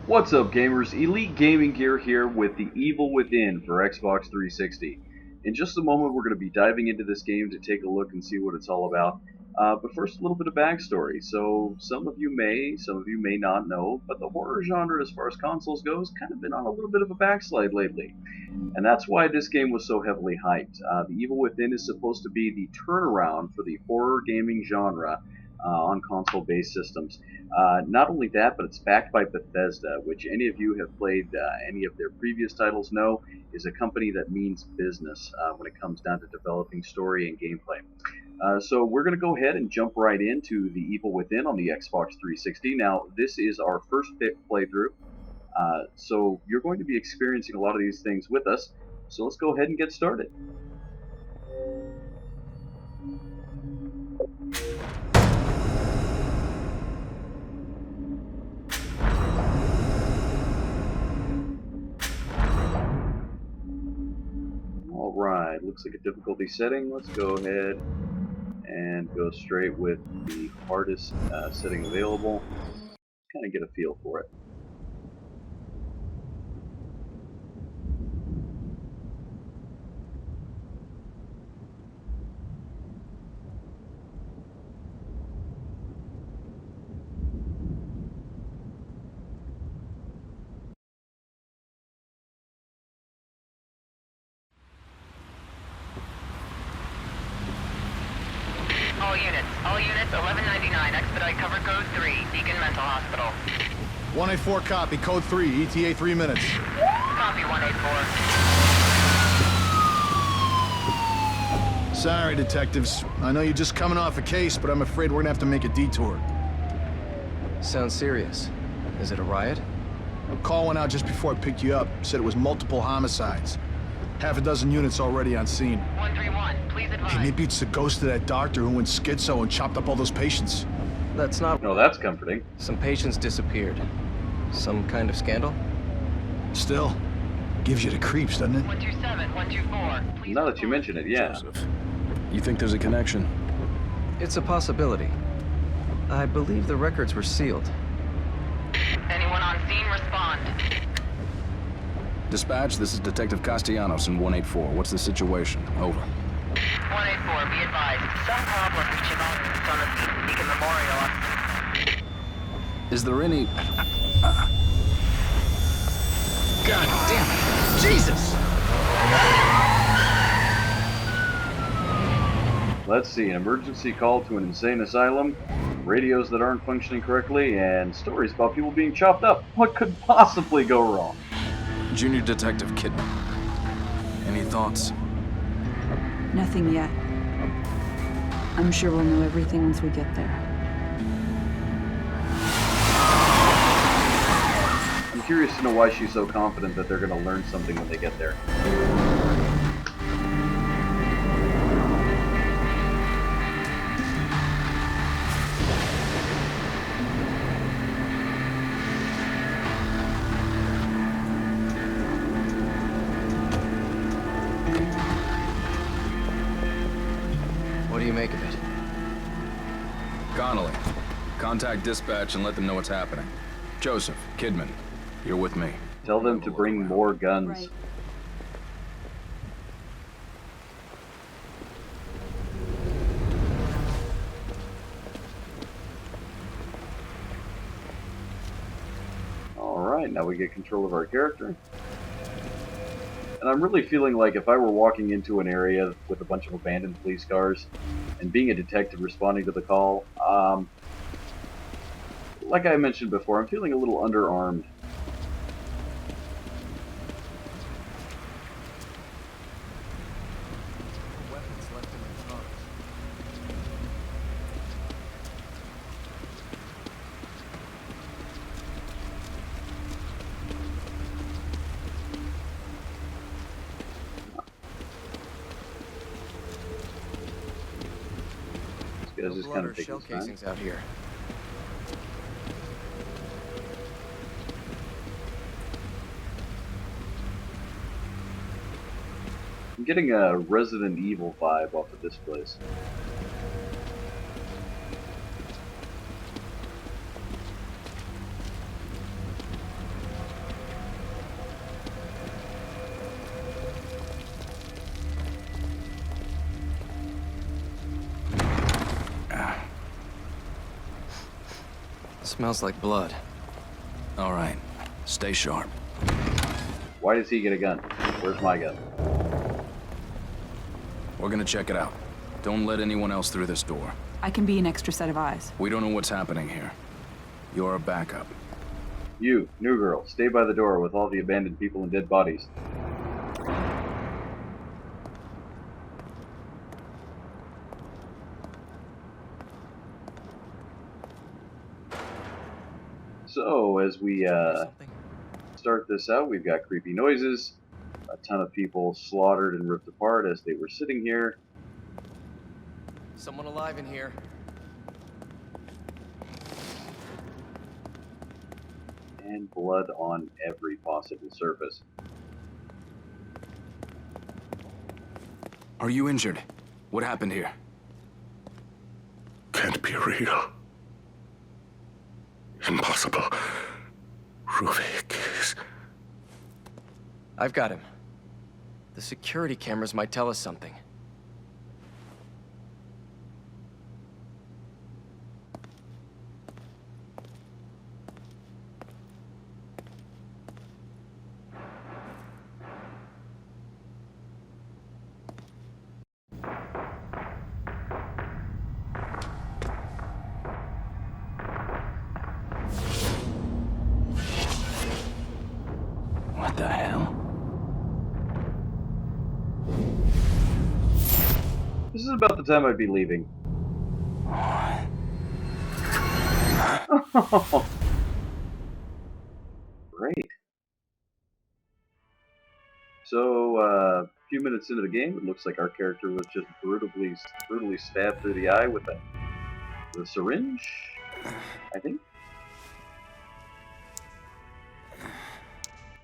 What's up, gamers? Elite Gaming Gear here with The Evil Within for Xbox 360. In just a moment, we're going to be diving into this game to take a look and see what it's all about. But first, a little bit of backstory. So, some of you may not know, but the horror genre, as far as consoles goes, kind of been on a little bit of a backslide lately. And that's why this game was so heavily hyped. The Evil Within is supposed to be the turnaround for the horror gaming genre on console-based systems. Not only that, but it's backed by Bethesda, which any of you have played any of their previous titles know is a company that means business when it comes down to developing story and gameplay. So we're going to go ahead and jump right into The Evil Within on the Xbox 360. Now, this is our first playthrough, so you're going to be experiencing a lot of these things with us. So let's go ahead and get started. Alright, looks like a difficulty setting. Let's go ahead and go straight with the hardest setting available. Kind of get a feel for it. All units, 1199, expedite cover code 3, Beacon Mental Hospital. 184 copy, code 3, ETA 3 minutes. Copy 184. Sorry, detectives. I know you're just coming off a case, but I'm afraid we're gonna have to make a detour. Sounds serious. Is it a riot? A call went out just before I picked you up. Said it was multiple homicides. Half a dozen units already on scene. 131, please advise. Hey, maybe it's the ghost of that doctor who went schizo and chopped up all those patients. That's not... No, that's comforting. Some patients disappeared. Some kind of scandal? Still, gives you the creeps, doesn't it? 127, 124, please Now that you report. mention it, yeah. Joseph, you think there's a connection? It's a possibility. I believe the records were sealed. Anyone on scene, respond. Dispatch, this is Detective Castellanos in 184. What's the situation? Over. 184, be advised. Some problem reaching out on the Beacon Memorial. Is there any... God damn it! Jesus! Let's see, an emergency call to an insane asylum, radios that aren't functioning correctly, and stories about people being chopped up. What could possibly go wrong? Junior Detective Kidman. Any thoughts? Nothing yet. I'm sure we'll know everything once we get there. I'm curious to know why she's so confident that they're going to learn something when they get there. What do you make of it? Connolly, contact dispatch and let them know what's happening. Joseph, Kidman, you're with me. Tell them to bring more guns. Right. Alright, now we get control of our character. And I'm really feeling like if I were walking into an area with a bunch of abandoned police cars and being a detective responding to the call, like I mentioned before, I'm feeling a little underarmed. This guy's just Blood kind or of taking shell his time. casings out here. I'm getting a Resident Evil vibe off of this place. Smells like blood. All right. Stay sharp. Why does he get a gun? Where's my gun? We're gonna check it out. Don't let anyone else through this door. I can be an extra set of eyes. We don't know what's happening here. You're a backup. You, new girl, stay by the door with all the abandoned people and dead bodies. So, as we start this out, we've got creepy noises, a ton of people slaughtered and ripped apart as they were sitting here. Someone alive in here. And blood on every possible surface. Are you injured? What happened here? Can't be real. Impossible. Ruvik is... I've got him. The security cameras might tell us something. What the hell? This is about the time I'd be leaving. Great. So, a few minutes into the game, it looks like our character was just brutally stabbed through the eye with a syringe, I think.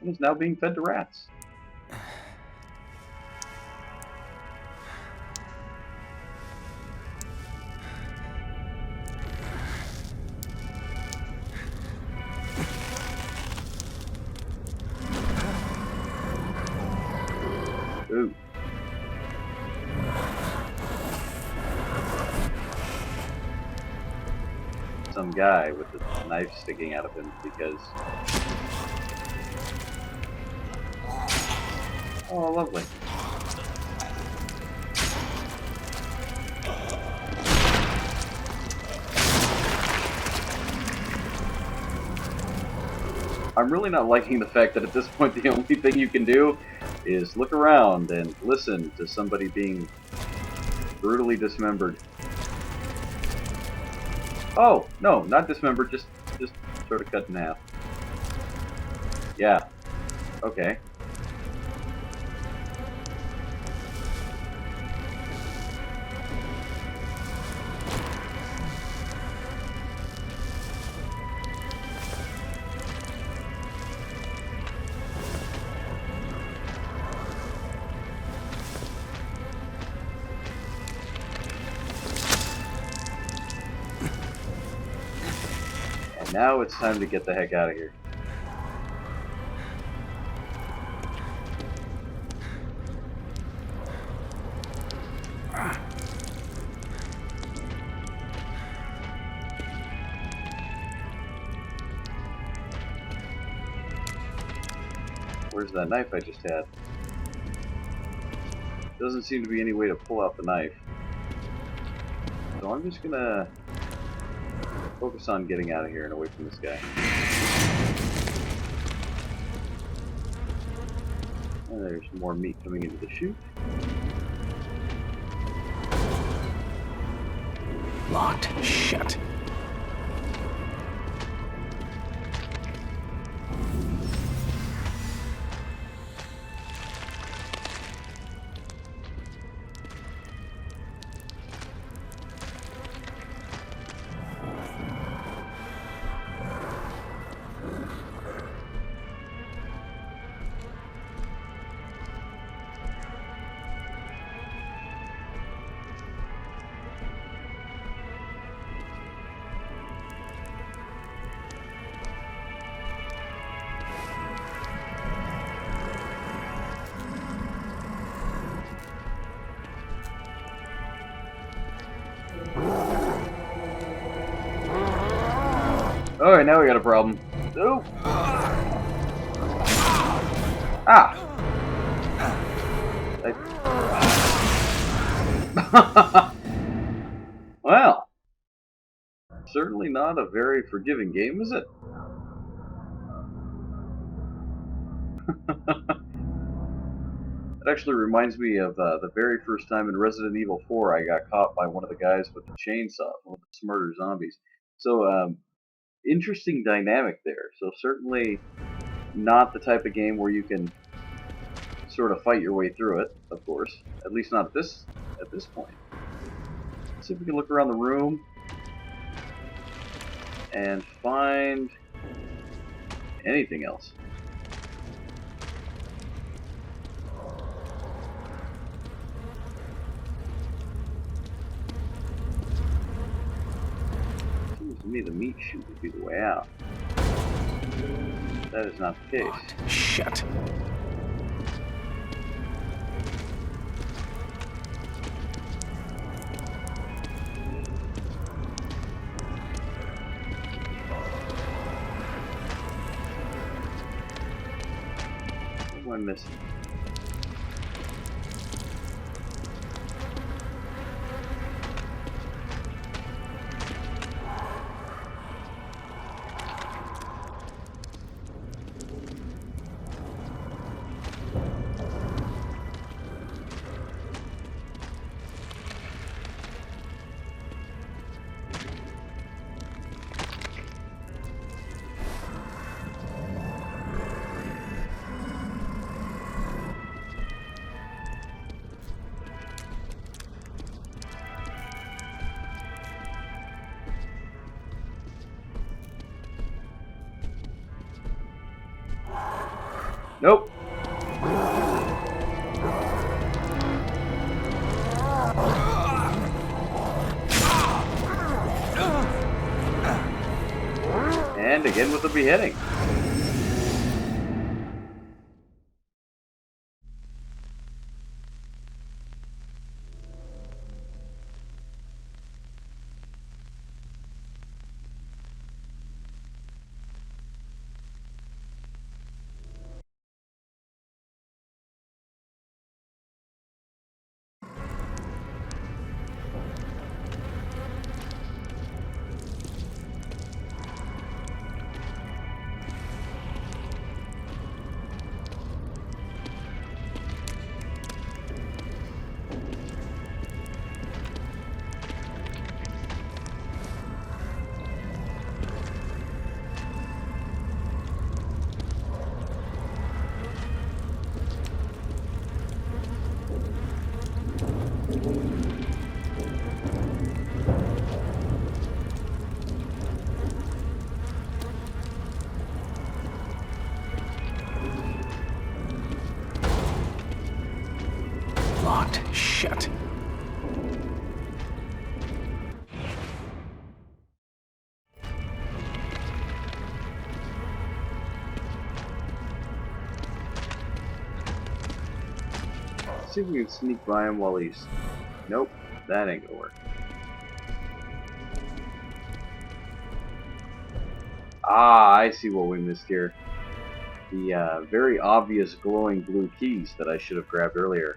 And is now being fed to rats. Ooh. Some guy with a knife sticking out of him because... Oh, lovely. I'm really not liking the fact that at this point the only thing you can do is look around and listen to somebody being brutally dismembered. Oh, no, not dismembered, just sort of cut in half. Yeah. Okay. Now it's time to get the heck out of here. Where's that knife I just had? Doesn't seem to be any way to pull out the knife. So I'm just gonna focus on getting out of here and away from this guy. And there's more meat coming into the chute. Locked. Shit. Alright, now we got a problem. Oh! Ah! Well, certainly not a very forgiving game, is it? It actually reminds me of the very first time in Resident Evil 4 I got caught by one of the guys with the chainsaw, one of the smarter zombies. So, interesting dynamic there. So certainly not the type of game where you can sort of fight your way through it, of course. At least not at this point. Let's see if we can look around the room and find anything else. Seems to me the meat chute would be the way out. That is not the case. Shit. What am I missing? Nope. And again with the beheading. Locked. Shit. Let's see if we can sneak by him while he's... Nope, that ain't gonna work. Ah, I see what we missed here. The very obvious glowing blue keys that I should have grabbed earlier.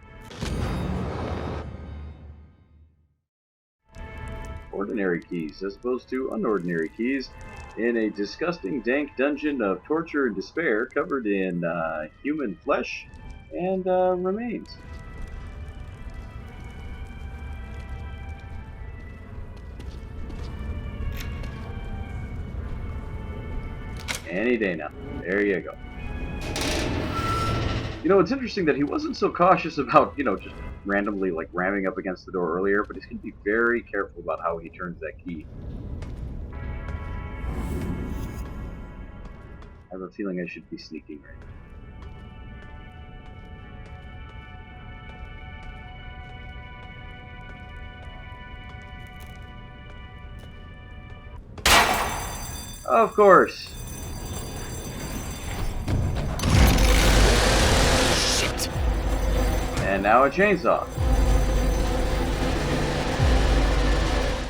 Ordinary keys, as opposed to unordinary keys, in a disgusting, dank dungeon of torture and despair covered in human flesh and remains. Any day now. There you go. You know, it's interesting that he wasn't so cautious about, just randomly, like, ramming up against the door earlier, but he's going to be very careful about how he turns that key. I have a feeling I should be sneaking right now. Of course. Shit. And now a chainsaw.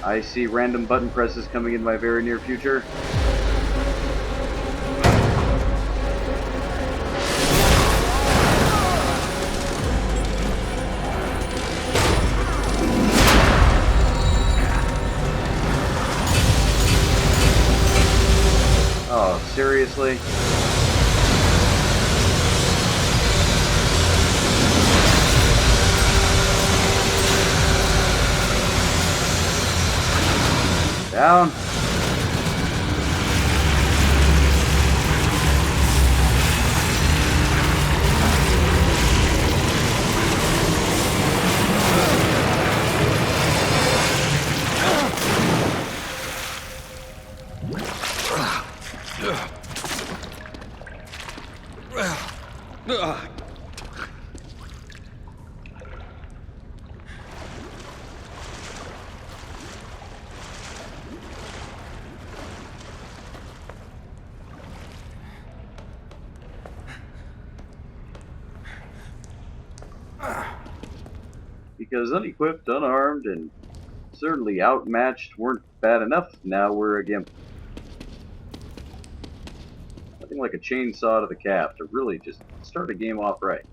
I see random button presses coming in my very near future. Oh, seriously? Down. Because unequipped, unarmed, and certainly outmatched weren't bad enough, now we're a gimp. Nothing like a chainsaw to the calf to really just start a game off right.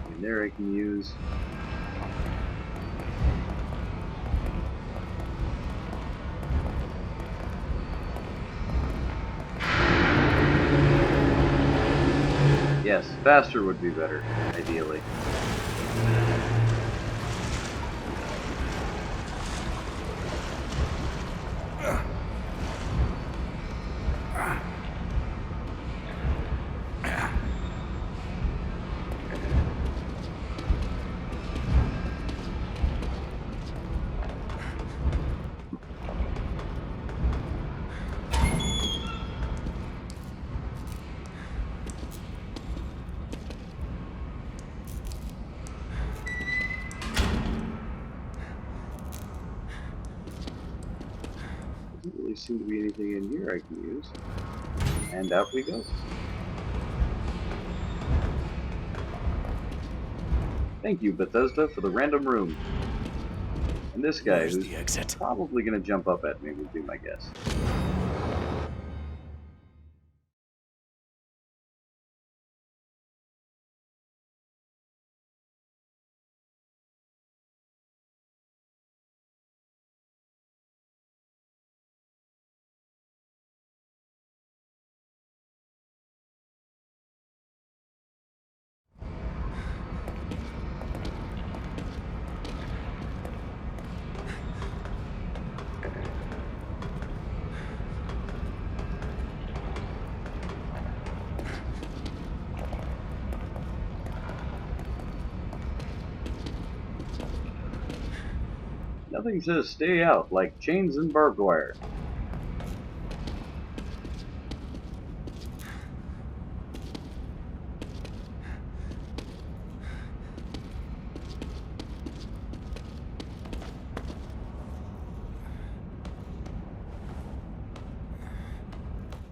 And there I can use yes, faster would be better, ideally. Doesn't really seem to be anything in here I can use. And out we go. Thank you, Bethesda, for the random room. And this guy, Where's who's the exit? probably going to jump up at me, would be my guess. Nothing says stay out like chains and barbed wire.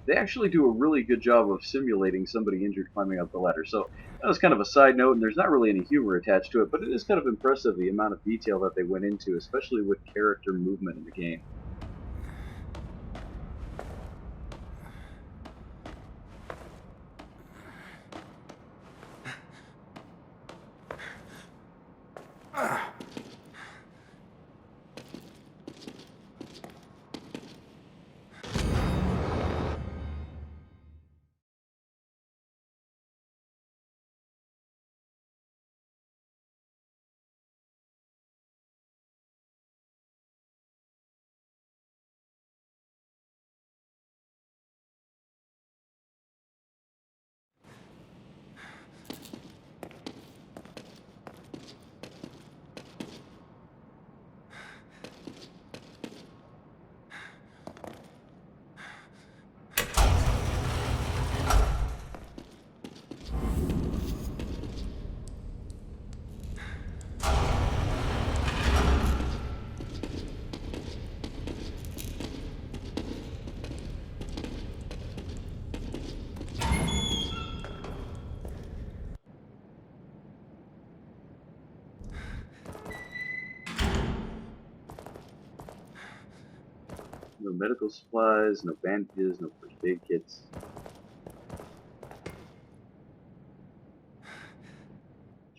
They actually do a really good job of simulating somebody injured climbing up the ladder. So that was kind of a side note, and there's not really any humor attached to it, but it is kind of impressive the amount of detail that they went into, especially with character movement in the game. No medical supplies, no bandages, no first aid kits.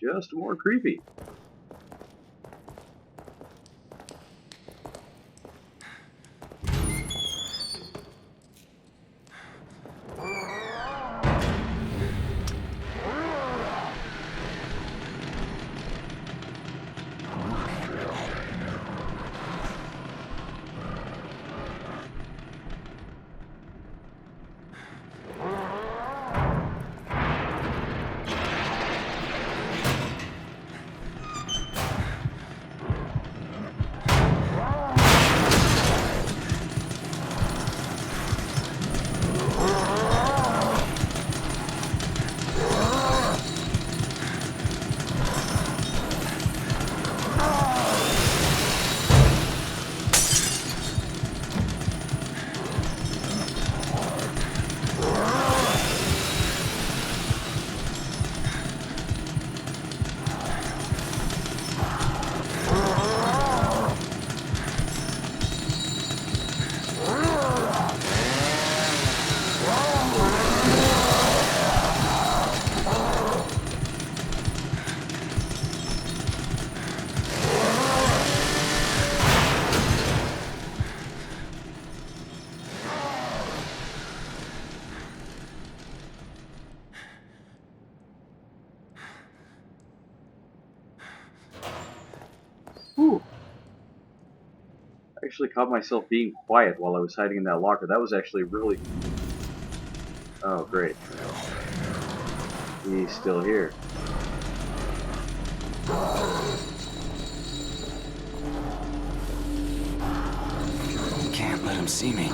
Just more creepy. Whew. I actually caught myself being quiet while I was hiding in that locker. That was actually really... Oh, great. He's still here. Can't let him see me.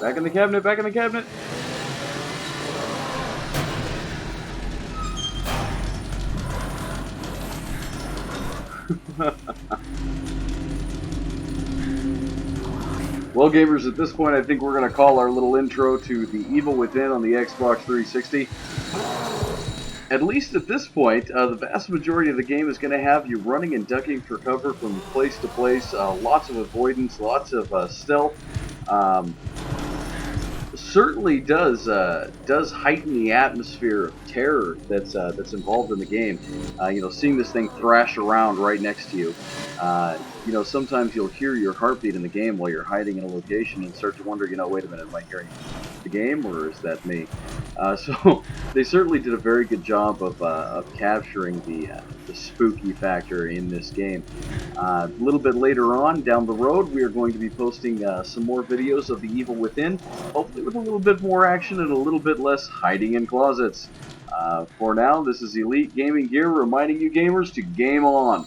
Back in the cabinet, back in the cabinet! Well, gamers, at this point I think we're going to call our little intro to The Evil Within on the Xbox 360. At least at this point, the vast majority of the game is going to have you running and ducking for cover from place to place, lots of avoidance, lots of stealth. Certainly does heighten the atmosphere of terror that's involved in the game. You know, seeing this thing thrash around right next to you. You know, sometimes you'll hear your heartbeat in the game while you're hiding in a location and start to wonder, you know, wait a minute, am I hearing the game or is that me? So they certainly did a very good job of capturing the spooky factor in this game. A little bit later on down the road, we are going to be posting some more videos of The Evil Within, hopefully with a little bit more action and a little bit less hiding in closets. For now, this is Elite Gaming Gear reminding you gamers to game on.